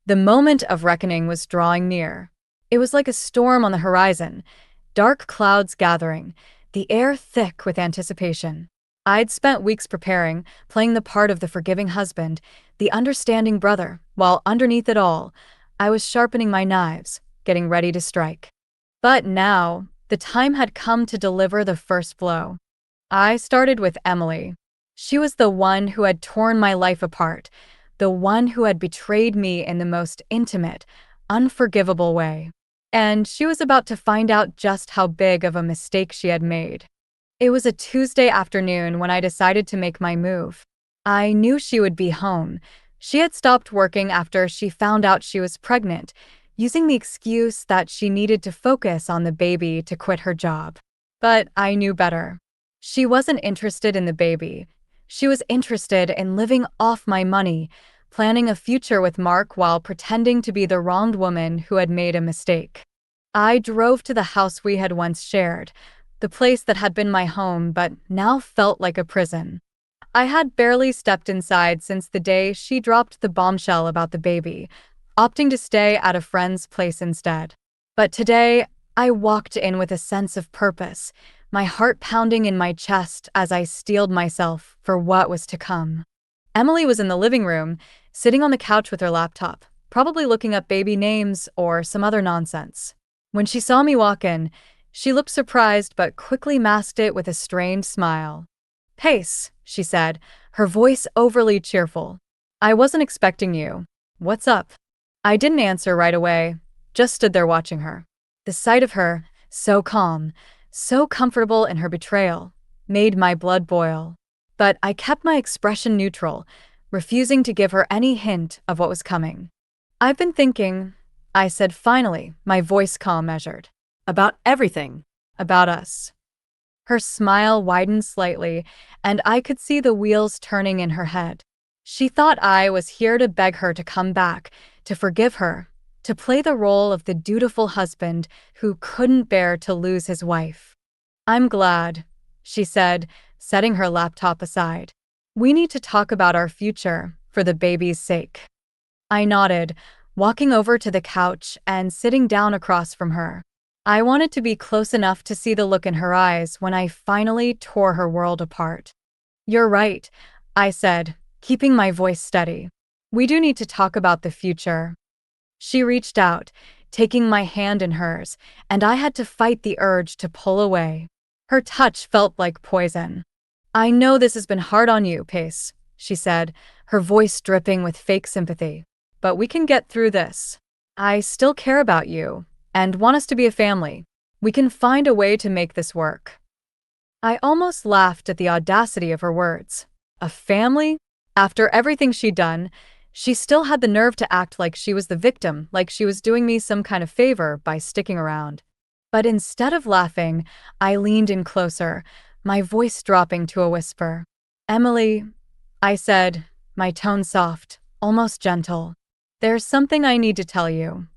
The moment of reckoning was drawing near. It was like a storm on the horizon, dark clouds gathering, the air thick with anticipation. I'd spent weeks preparing, playing the part of the forgiving husband, the understanding brother, while underneath it all, I was sharpening my knives, getting ready to strike. But now, the time had come to deliver the first blow. I started with Emily. She was the one who had torn my life apart, the one who had betrayed me in the most intimate, unforgivable way. And she was about to find out just how big of a mistake she had made. It was a Tuesday afternoon when I decided to make my move. I knew she would be home. She had stopped working after she found out she was pregnant, using the excuse that she needed to focus on the baby to quit her job. But I knew better. She wasn't interested in the baby. She was interested in living off my money, planning a future with Mark while pretending to be the wronged woman who had made a mistake. I drove to the house we had once shared, the place that had been my home but now felt like a prison. I had barely stepped inside since the day she dropped the bombshell about the baby, opting to stay at a friend's place instead. But today, I walked in with a sense of purpose, my heart pounding in my chest as I steeled myself for what was to come. Emily was in the living room, sitting on the couch with her laptop, probably looking up baby names or some other nonsense. When she saw me walk in, she looked surprised but quickly masked it with a strained smile. "Pace," she said, her voice overly cheerful. "I wasn't expecting you. What's up?" I didn't answer right away, just stood there watching her. The sight of her, so calm, so comfortable in her betrayal, made my blood boil. But I kept my expression neutral, refusing to give her any hint of what was coming. "I've been thinking," I said finally, my voice calm measured. About everything. "About us." Her smile widened slightly, and I could see the wheels turning in her head. She thought I was here to beg her to come back, to forgive her, to play the role of the dutiful husband who couldn't bear to lose his wife. "I'm glad," she said, setting her laptop aside. "We need to talk about our future, for the baby's sake." I nodded, walking over to the couch and sitting down across from her. I wanted to be close enough to see the look in her eyes when I finally tore her world apart. "You're right," I said, keeping my voice steady. "We do need to talk about the future." She reached out, taking my hand in hers, and I had to fight the urge to pull away. Her touch felt like poison. "I know this has been hard on you, Pace," she said, her voice dripping with fake sympathy. "But we can get through this. I still care about you, and want us to be a family. We can find a way to make this work." I almost laughed at the audacity of her words. A family? After everything she'd done, she still had the nerve to act like she was the victim, like she was doing me some kind of favor by sticking around. But instead of laughing, I leaned in closer, my voice dropping to a whisper. "Emily," I said, my tone soft, almost gentle. "There's something I need to tell you."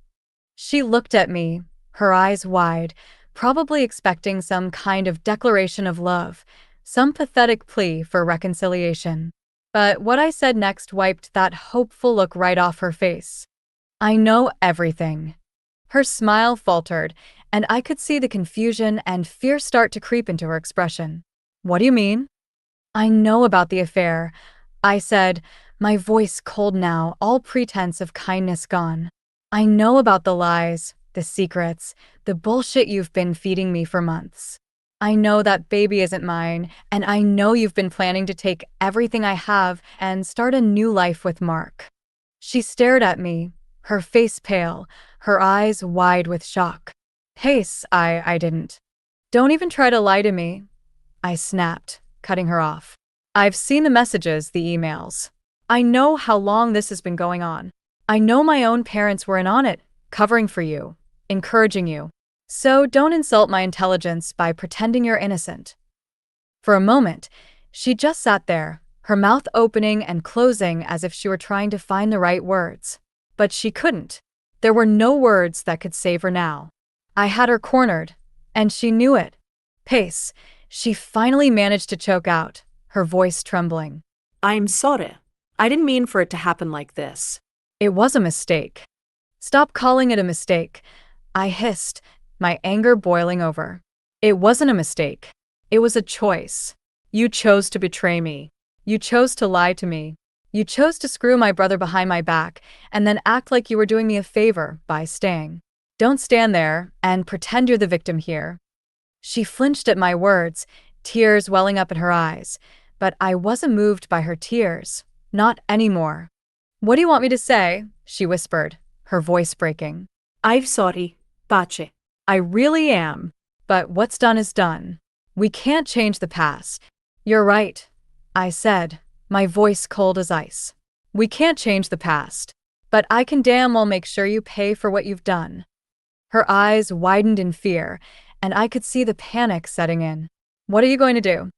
She looked at me, her eyes wide, probably expecting some kind of declaration of love, some pathetic plea for reconciliation. But what I said next wiped that hopeful look right off her face. "I know everything." Her smile faltered, and I could see the confusion and fear start to creep into her expression. "What do you mean?" "I know about the affair," I said, my voice cold now, all pretense of kindness gone. "I know about the lies, the secrets, the bullshit you've been feeding me for months. I know that baby isn't mine, and I know you've been planning to take everything I have and start a new life with Mark." She stared at me, her face pale, her eyes wide with shock. "Pace, I didn't." "Don't even try to lie to me," I snapped, cutting her off. "I've seen the messages, the emails. I know how long this has been going on. I know my own parents were in on it, covering for you, encouraging you. So don't insult my intelligence by pretending you're innocent." For a moment, she just sat there, her mouth opening and closing as if she were trying to find the right words. But she couldn't. There were no words that could save her now. I had her cornered, and she knew it. "Pace," she finally managed to choke out, her voice trembling. "I'm sorry. I didn't mean for it to happen like this. It was a mistake. Stop calling it a mistake, I hissed, my anger boiling over. It wasn't a mistake. It was a choice. You chose to betray me. You chose to lie to me. You chose to screw my brother behind my back and then act like you were doing me a favor by staying. Don't stand there and pretend you're the victim here. She flinched at my words, tears welling up in her eyes, but I wasn't moved by her tears. Not anymore. What do you want me to say? She whispered, her voice breaking. I'm sorry, Pace. I really am. But what's done is done. We can't change the past. You're right, I said, my voice cold as ice. We can't change the past. But I can damn well make sure you pay for what you've done. Her eyes widened in fear, and I could see the panic setting in. What are you going to do?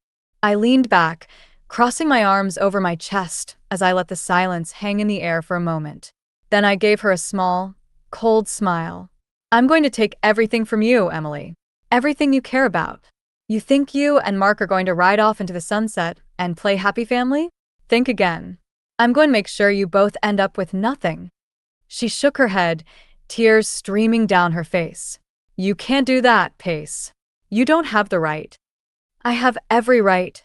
I leaned back, crossing my arms over my chest as I let the silence hang in the air for a moment. Then I gave her a small, cold smile. I'm going to take everything from you, Emily. Everything you care about. You think you and Mark are going to ride off into the sunset and play happy family? Think again. I'm going to make sure you both end up with nothing. She shook her head, tears streaming down her face. You can't do that, Pace. You don't have the right. I have every right.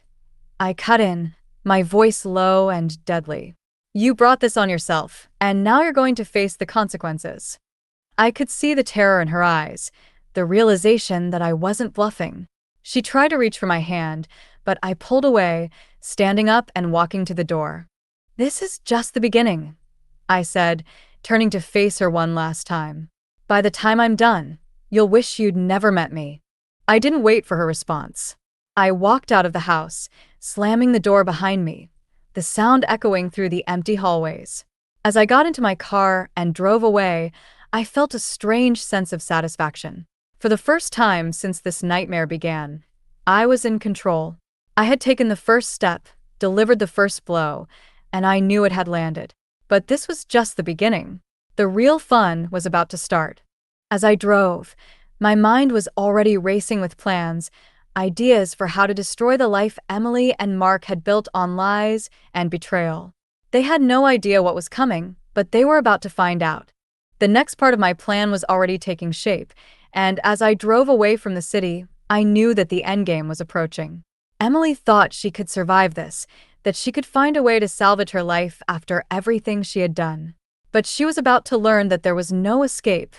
I cut in, my voice low and deadly. You brought this on yourself, and now you're going to face the consequences. I could see the terror in her eyes, the realization that I wasn't bluffing. She tried to reach for my hand, but I pulled away, standing up and walking to the door. This is just the beginning, I said, turning to face her one last time. By the time I'm done, you'll wish you'd never met me. I didn't wait for her response. I walked out of the house, slamming the door behind me, the sound echoing through the empty hallways. As I got into my car and drove away, I felt a strange sense of satisfaction. For the first time since this nightmare began, I was in control. I had taken the first step, delivered the first blow, and I knew it had landed. But this was just the beginning. The real fun was about to start. As I drove, my mind was already racing with plans, ideas for how to destroy the life Emily and Mark had built on lies and betrayal. They had no idea what was coming, but they were about to find out. The next part of my plan was already taking shape, and as I drove away from the city, I knew that the endgame was approaching. Emily thought she could survive this, that she could find a way to salvage her life after everything she had done. But she was about to learn that there was no escape,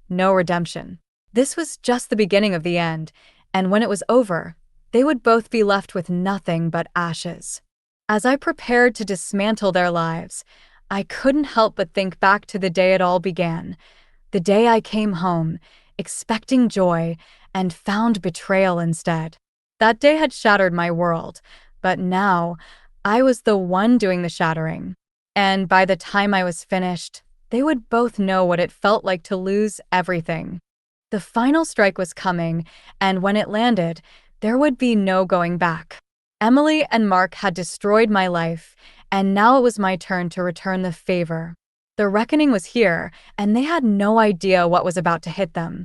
no redemption. This was just the beginning of the end, and when it was over, they would both be left with nothing but ashes. As I prepared to dismantle their lives, I couldn't help but think back to the day it all began, the day I came home, expecting joy, and found betrayal instead. That day had shattered my world, but now I was the one doing the shattering. And by the time I was finished, they would both know what it felt like to lose everything. The final strike was coming, and when it landed, there would be no going back. Emily and Mark had destroyed my life, and now it was my turn to return the favor. The reckoning was here, and they had no idea what was about to hit them.